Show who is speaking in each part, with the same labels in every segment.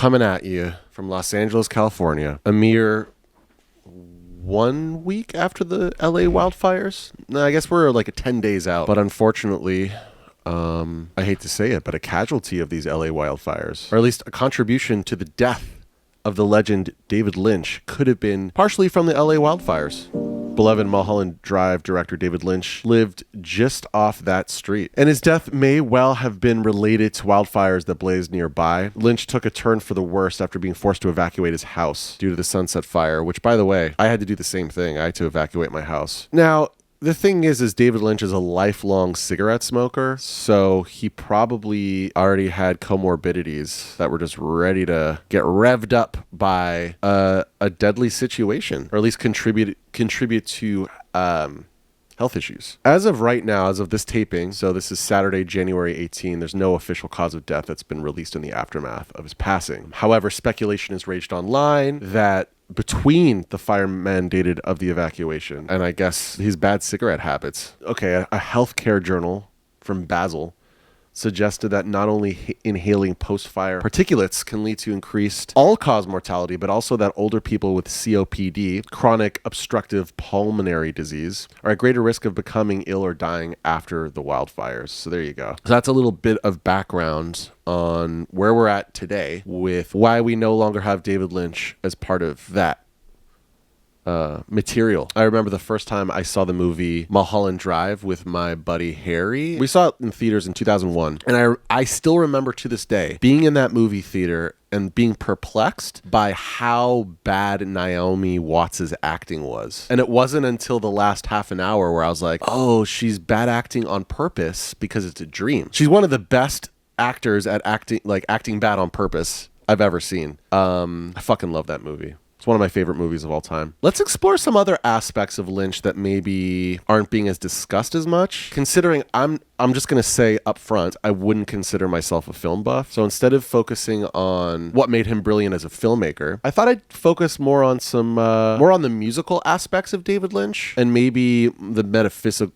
Speaker 1: coming at you from Los Angeles, California, a mere 1 week after the LA wildfires. No, I guess we're like 10 days out, but unfortunately, I hate to say it, but a casualty of these LA wildfires, or at least a contribution to the death of the legend David Lynch, could have been partially from the LA wildfires. Beloved Mulholland Drive director David Lynch lived just off that street, and his death may well have been related to wildfires that blazed nearby. Lynch took a turn for the worst after being forced to evacuate his house due to the Sunset Fire, which, by the way, I had to do the same thing. I had to evacuate my house. Now, the thing is David Lynch is a lifelong cigarette smoker, so he probably already had comorbidities that were just ready to get revved up by a deadly situation, or at least contribute to health issues. As of right now, as of this taping, so this is Saturday, January 18, there's no official cause of death that's been released in the aftermath of his passing. However, speculation has raged online that between the fire mandated of the evacuation and I guess his bad cigarette habits, a healthcare journal from Basel suggested that not only inhaling post-fire particulates can lead to increased all-cause mortality, but also that older people with COPD, chronic obstructive pulmonary disease, are at greater risk of becoming ill or dying after the wildfires. So there you go. So that's a little bit of background on where we're at today with why we no longer have David Lynch as part of that material. I remember the first time I saw the movie Mulholland Drive with my buddy Harry. We saw it in theaters in 2001, and I still remember to this day being in that movie theater and being perplexed by how bad Naomi Watts' acting was. And it wasn't until the last half an hour where I was like, oh, she's bad acting on purpose because it's a dream. She's one of the best actors at acting bad on purpose I've ever seen. I fucking love that movie. It's one of my favorite movies of all time. Let's explore some other aspects of Lynch that maybe aren't being as discussed as much. Considering I'm just going to say up front, I wouldn't consider myself a film buff. So instead of focusing on what made him brilliant as a filmmaker, I thought I'd focus more on more on the musical aspects of David Lynch and maybe the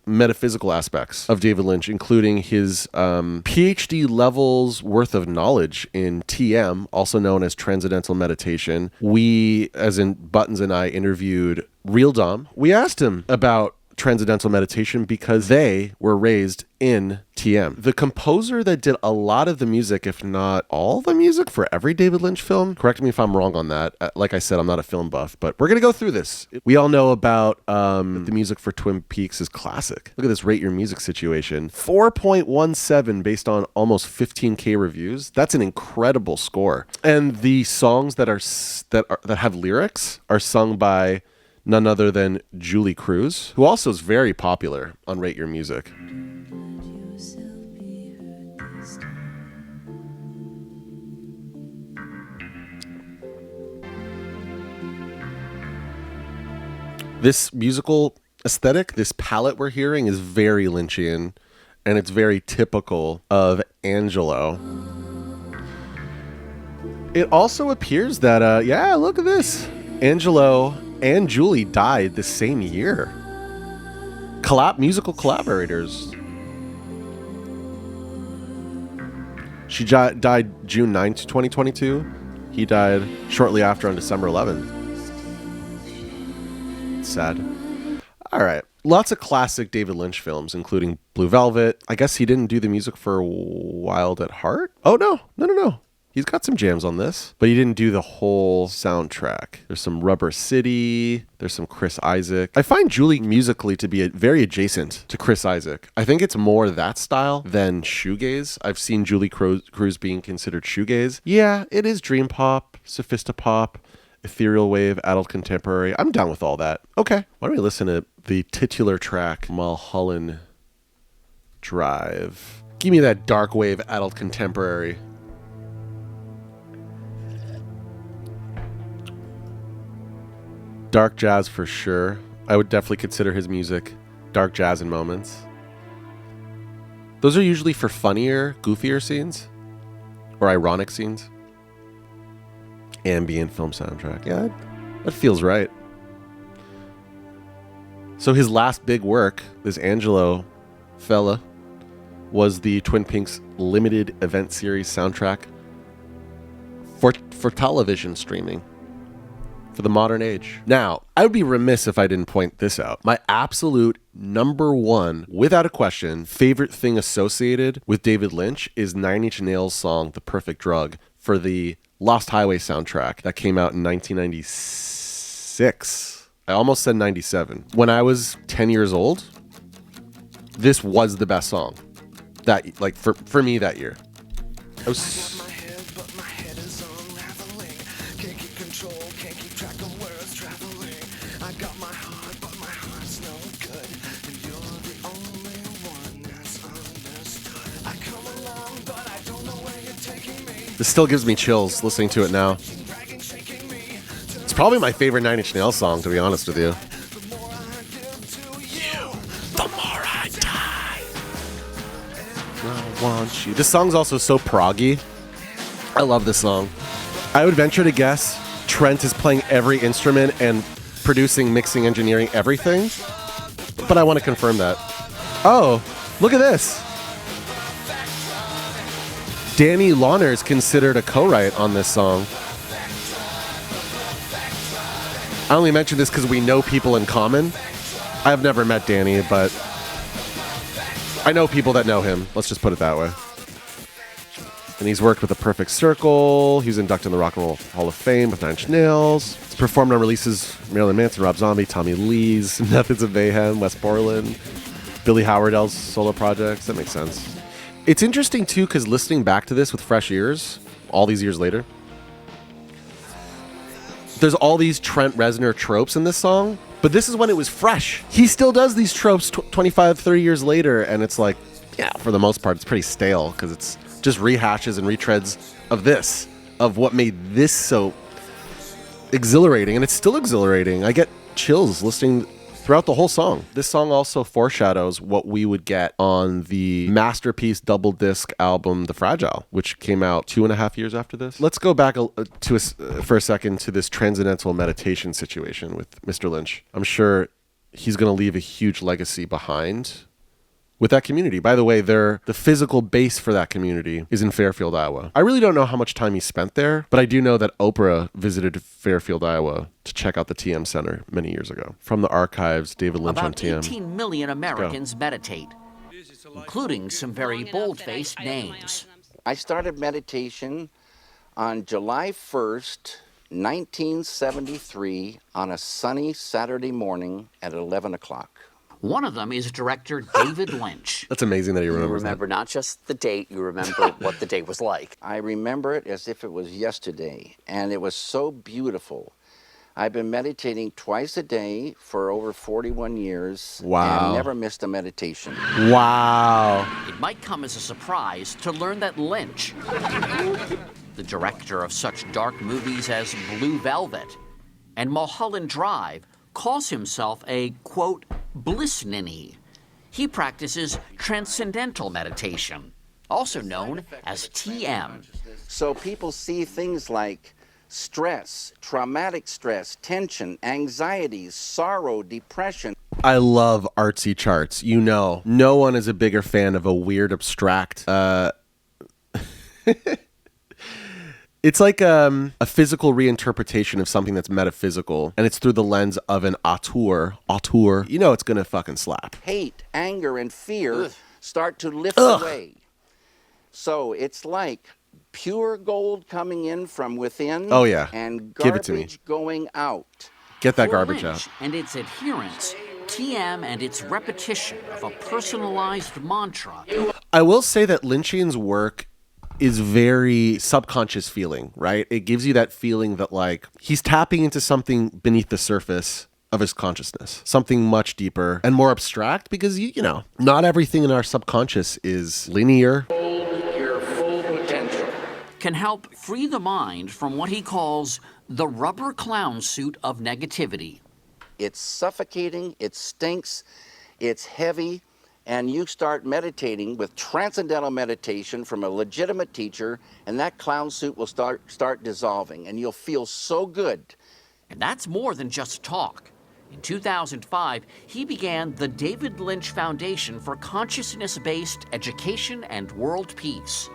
Speaker 1: metaphysical aspects of David Lynch, including his PhD levels worth of knowledge in TM, also known as Transcendental Meditation. We, as in Buttons and I, interviewed Real Dom. We asked him about Transcendental Meditation because they were raised in TM. The composer that did a lot of the music, if not all the music, for every David Lynch film. Correct me if I'm wrong on that. Like I said, I'm not a film buff, but we're going to go through this. We all know about the music for Twin Peaks is classic. Look at this Rate Your Music situation. 4.17 based on almost 15K reviews. That's an incredible score. And the songs that have lyrics are sung by none other than Julie Cruz, who also is very popular on Rate Your Music. This musical aesthetic, this palette we're hearing is very Lynchian, and it's very typical of Angelo. It also appears that, look at this. Angelo and Julie died the same year. Musical collaborators. She died June 9th, 2022. He died shortly after on December 11th. It's sad. All right. Lots of classic David Lynch films, including Blue Velvet. I guess he didn't do the music for Wild at Heart? Oh, no. He's got some jams on this, but he didn't do the whole soundtrack. There's some Rubber City. There's some Chris Isaak. I find Julie musically to be very adjacent to Chris Isaak. I think it's more that style than shoegaze. I've seen Julie Cruz being considered shoegaze. Yeah, it is dream pop, sophistopop, ethereal wave, adult contemporary. I'm down with all that. Okay, why don't we listen to the titular track, Mulholland Drive. Give me that dark wave, adult contemporary. Dark jazz for sure. I would definitely consider his music dark jazz in moments. Those are usually for funnier, goofier scenes or ironic scenes. Ambient film soundtrack. Yeah, that feels right. So his last big work, this Angelo fella, was the Twin Peaks limited event series soundtrack for television streaming. For the modern age. Now, I would be remiss if I didn't point this out. My absolute number one, without a question, favorite thing associated with David Lynch is Nine Inch Nails' song, The Perfect Drug, for the Lost Highway soundtrack that came out in 1996. I almost said 97. When I was 10 years old, this was the best song. That, like, for me that year. I was... This still gives me chills listening to it now. It's probably my favorite Nine Inch Nails song, to be honest with you. The more I die, I want you. This song's also so proggy. I love this song. I would venture to guess Trent is playing every instrument and producing, mixing, engineering, everything. But I want to confirm that. Oh, look at this. Danny Launer is considered a co-write on this song. I only mention this because we know people in common. I've never met Danny, but I know people that know him. Let's just put it that way. And he's worked with The Perfect Circle. He was inducted in the Rock and Roll Hall of Fame with Nine Inch Nails. He's performed on releases Marilyn Manson, Rob Zombie, Tommy Lee's Methods of Mayhem, Wes Borland, Billy Howardell's solo projects. That makes sense. It's interesting, too, because listening back to this with fresh ears, all these years later, there's all these Trent Reznor tropes in this song, but this is when it was fresh. He still does these tropes 25, 30 years later, and it's like, yeah, for the most part, it's pretty stale, because it's just rehashes and retreads of this, of what made this so exhilarating, and it's still exhilarating. I get chills listening throughout the whole song. This song also foreshadows what we would get on the masterpiece double disc album, The Fragile, which came out 2.5 years after this. Let's go back for a second to this Transcendental Meditation situation with Mr. Lynch. I'm sure he's going to leave a huge legacy behind with that community. By the way, the physical base for that community is in Fairfield, Iowa. I really don't know how much time he spent there, but I do know that Oprah visited Fairfield, Iowa to check out the TM Center many years ago. From the archives, David Lynch on TM.
Speaker 2: About 18 million Americans meditate, including some very bold-faced names.
Speaker 3: I started meditation on July 1st, 1973, on a sunny Saturday morning at 11 o'clock.
Speaker 2: One of them is director David Lynch.
Speaker 1: That's amazing that he remembers that.
Speaker 4: You remember not just the date, you remember what the day was like.
Speaker 3: I remember it as if it was yesterday, and it was so beautiful. I've been meditating twice a day for over 41 years.
Speaker 1: Wow.
Speaker 3: And never missed a meditation.
Speaker 1: Wow.
Speaker 2: It might come as a surprise to learn that Lynch, the director of such dark movies as Blue Velvet and Mulholland Drive, calls himself a, quote, bliss ninny. He practices Transcendental Meditation, also known as TM.
Speaker 3: So people see things like stress, traumatic stress, tension, anxieties, sorrow, depression.
Speaker 1: I love artsy charts. You know, no one is a bigger fan of a weird, abstract, It's like a physical reinterpretation of something that's metaphysical, and it's through the lens of an auteur. You know it's gonna fucking slap.
Speaker 3: Hate, anger, and fear start to lift away. So it's like pure gold coming in from within.
Speaker 1: Oh yeah,
Speaker 3: and
Speaker 1: give it to me.
Speaker 3: garbage going out.
Speaker 1: Get that
Speaker 2: For
Speaker 1: garbage
Speaker 2: Lynch
Speaker 1: out.
Speaker 2: and its adherents, TM and its repetition of a personalized mantra.
Speaker 1: I will say that Lynchian's work is very subconscious feeling, right? It gives you that feeling that like he's tapping into something beneath the surface of his consciousness, something much deeper and more abstract, because you know, not everything in our subconscious is linear.
Speaker 3: Your full potential.
Speaker 2: Can help free the mind from what he calls the rubber clown suit of negativity.
Speaker 3: It's suffocating, it stinks, it's heavy, and you start meditating with Transcendental Meditation from a legitimate teacher, and that clown suit will start dissolving, and you'll feel so good.
Speaker 2: And that's more than just talk. In 2005, he began the David Lynch Foundation for Consciousness-Based Education and World Peace.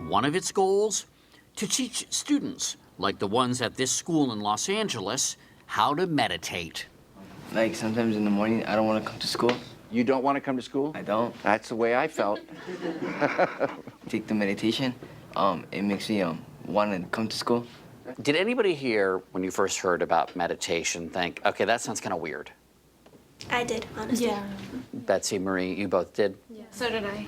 Speaker 2: One of its goals? to teach students, like the ones at this school in Los Angeles, how to meditate.
Speaker 5: Like sometimes in the morning, I don't want to come to school.
Speaker 3: You don't want to come to school?
Speaker 5: I don't.
Speaker 3: That's the way I felt.
Speaker 5: Take the meditation. It makes me want to come to school.
Speaker 4: Did anybody here, when you first heard about meditation, think, okay, that sounds kind of weird?
Speaker 6: I did, honestly.
Speaker 7: Yeah.
Speaker 4: Betsy, Marie, you both did?
Speaker 7: So did I.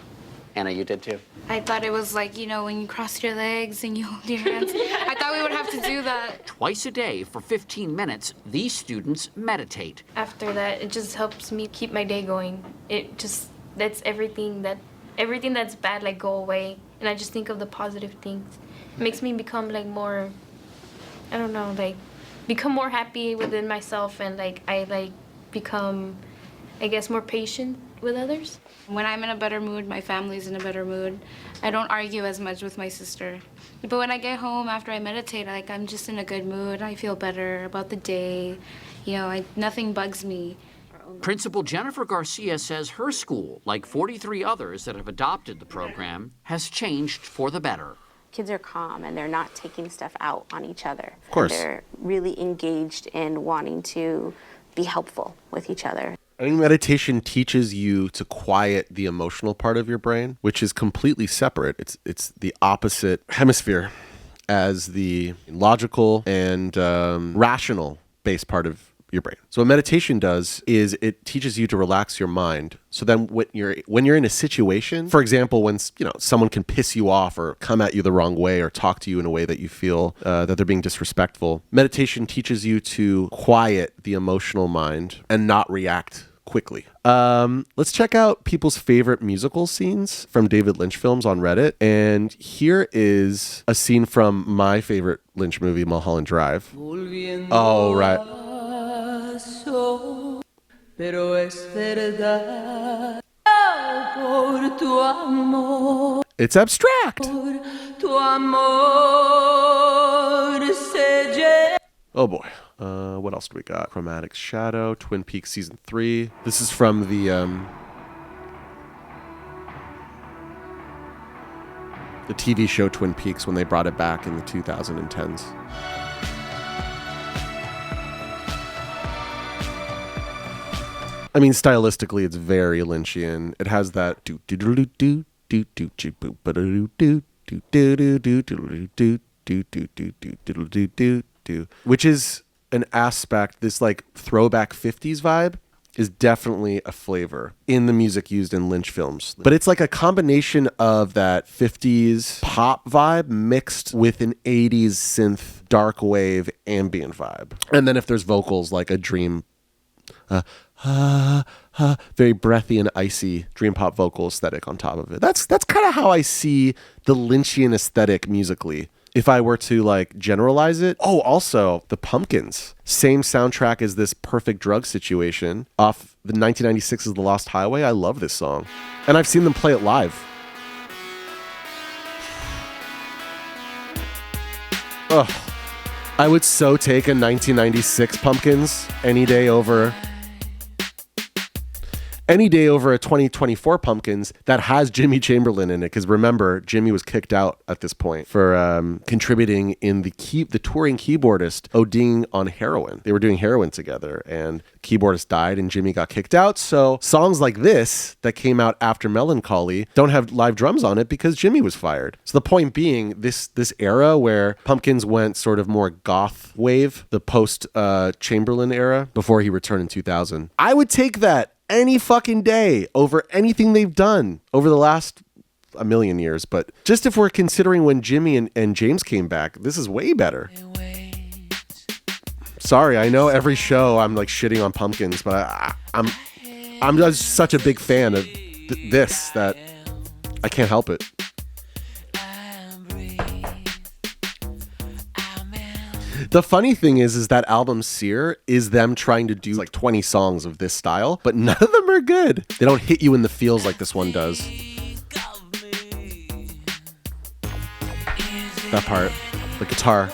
Speaker 4: Anna, you did too?
Speaker 7: I thought it was like, when you cross your legs and you hold your hands. I thought we would have to do that.
Speaker 2: Twice a day for 15 minutes, these students meditate.
Speaker 7: After that, it just helps me keep my day going. That's everything that's bad, like, go away. And I just think of the positive things. It makes me become, like, more, I don't know, like, become more happy within myself and, like, I become, I guess, more patient with others. When I'm in a better mood, my family's in a better mood. I don't argue as much with my sister. But when I get home after I meditate, I'm just in a good mood. I feel better about the day. Nothing bugs me.
Speaker 2: Principal Jennifer Garcia says her school, like 43 others that have adopted the program, has changed for the better.
Speaker 8: Kids are calm and they're not taking stuff out on each other.
Speaker 1: Of course.
Speaker 8: They're really engaged in wanting to be helpful with each other.
Speaker 1: I think meditation teaches you to quiet the emotional part of your brain, which is completely separate. It's the opposite hemisphere as the logical and rational based part of your brain. So what meditation does is it teaches you to relax your mind. So then when you're in a situation, for example, when someone can piss you off or come at you the wrong way or talk to you in a way that you feel that they're being disrespectful, meditation teaches you to quiet the emotional mind and not react quickly. Let's check out people's favorite musical scenes from David Lynch films on Reddit. And here is a scene from my favorite Lynch movie, Mulholland Drive. Oh, right. It's abstract. Oh boy. What else do we got? Chromatic Shadow, Twin Peaks Season 3. This is from the TV show Twin Peaks when they brought it back in the 2010s. I mean, stylistically, it's very Lynchian. It has that do do do do do do do do do do do do do do do do do do, which is an aspect. This like throwback 50s vibe is definitely a flavor in the music used in Lynch films. But it's like a combination of that 50s pop vibe mixed with an 80s synth dark wave ambient vibe. And then if there's vocals, like a dream very breathy and icy dream pop vocal aesthetic on top of it. That's kind of how I see the Lynchian aesthetic musically. If I were to like generalize it. Oh, also the Pumpkins, same soundtrack as this Perfect Drug Situation off the 1996's The Lost Highway. I love this song, and I've seen them play it live. Ugh. I would so take a 1996 Pumpkins any day over a 2024 Pumpkins that has Jimmy Chamberlain in it. Because remember, Jimmy was kicked out at this point for contributing in the touring keyboardist ODing on heroin. They were doing heroin together, and the keyboardist died, and Jimmy got kicked out. So songs like this that came out after Melancholy don't have live drums on it because Jimmy was fired. So the point being, this era where Pumpkins went sort of more goth wave, the post Chamberlain era before he returned in 2000, I would take that any fucking day over anything they've done over the last a million years. But just if we're considering when Jimmy and James came back, this is way better. Sorry, I know every show I'm like shitting on Pumpkins, but I'm just such a big fan of this that I can't help it. The funny thing is that album Sear is them trying to do like 20 songs of this style, but none of them are good. They don't hit you in the feels like this one does. That part, the guitar.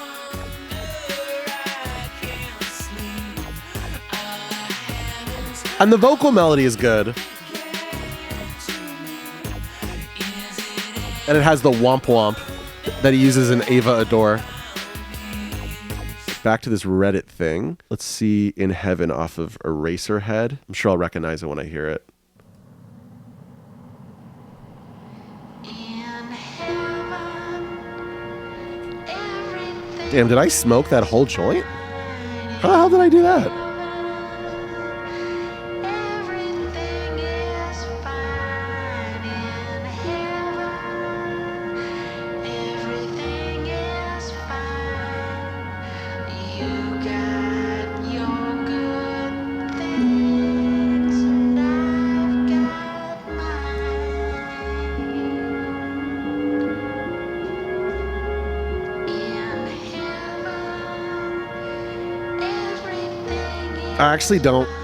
Speaker 1: And the vocal melody is good. And it has the womp womp that he uses in Ava Adore. Back to this Reddit thing. Let's see In Heaven off of Eraserhead. I'm sure I'll recognize it when I hear it. Damn, did I smoke that whole joint? How the hell did I do that?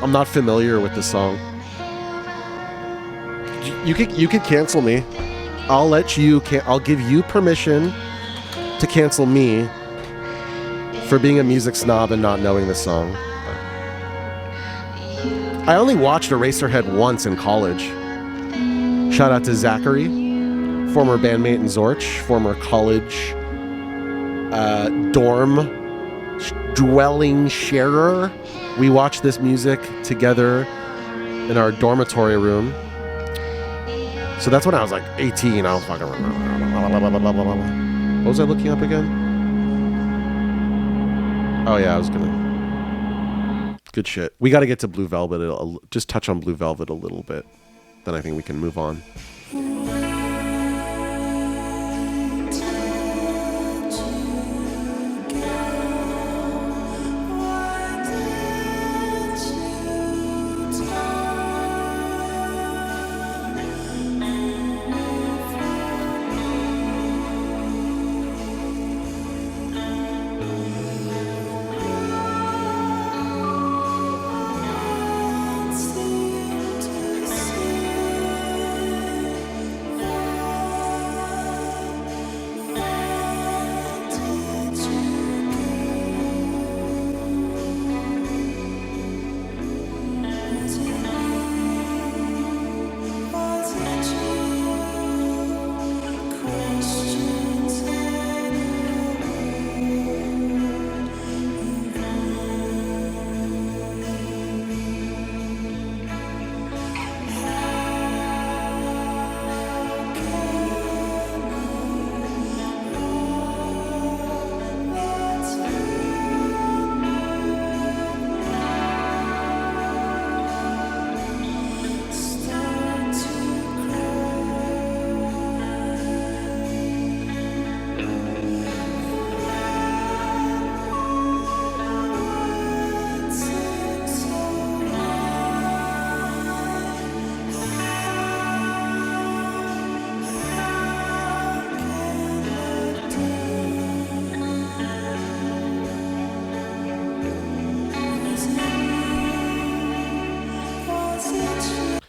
Speaker 1: I'm not familiar with the song. You could cancel me. I'll give you permission to cancel me for being a music snob and not knowing the song. I only watched Eraserhead once in college. Shout out to Zachary, former bandmate in Zorch, former college dorm dwelling sharer. We watched this music together in our dormitory room. So that's when I was like 18. I was fucking... What was I looking up again? Oh yeah, I was gonna... Good shit. We gotta get to Blue Velvet. Just touch on Blue Velvet a little bit. Then I think we can move on.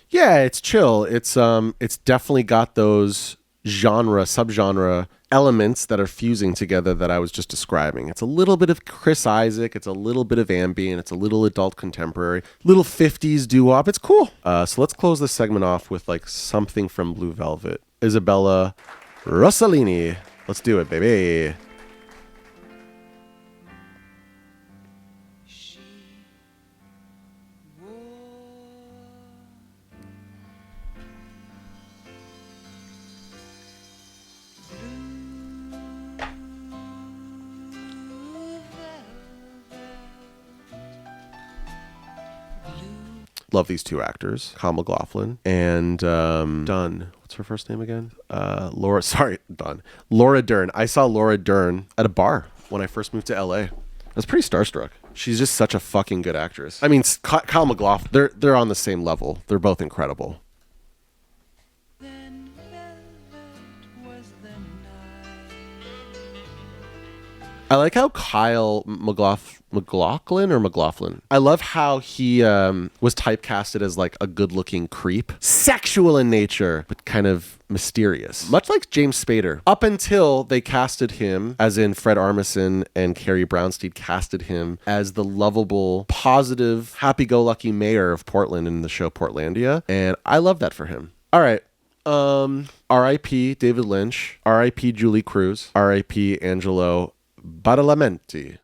Speaker 1: Yeah, it's chill. It's definitely got those subgenre elements that are fusing together that I was just describing. It's a little bit of Chris Isaac, it's a little bit of ambient, it's a little adult contemporary, little 50s doo-wop. It's cool. So let's close this segment off with like something from Blue Velvet. Isabella Rossellini. Let's do it, baby. Love these two actors, Kyle MacLachlan and Dunn. What's her first name again? Laura Dern. I saw Laura Dern at a bar when I first moved to LA. I was pretty starstruck. She's just such a fucking good actress. I mean, Kyle MacLachlan, they're on the same level. They're both incredible. I like how Kyle MacLachlan. I love how he was typecasted as like a good-looking creep, sexual in nature, but kind of mysterious, much like James Spader. Up until they casted him, as in Fred Armisen and Carrie Brownstein casted him as the lovable, positive, happy-go-lucky mayor of Portland in the show Portlandia, and I love that for him. All right. R.I.P. David Lynch, R.I.P. Julie Cruz, R.I.P. Angelo Badalamenti.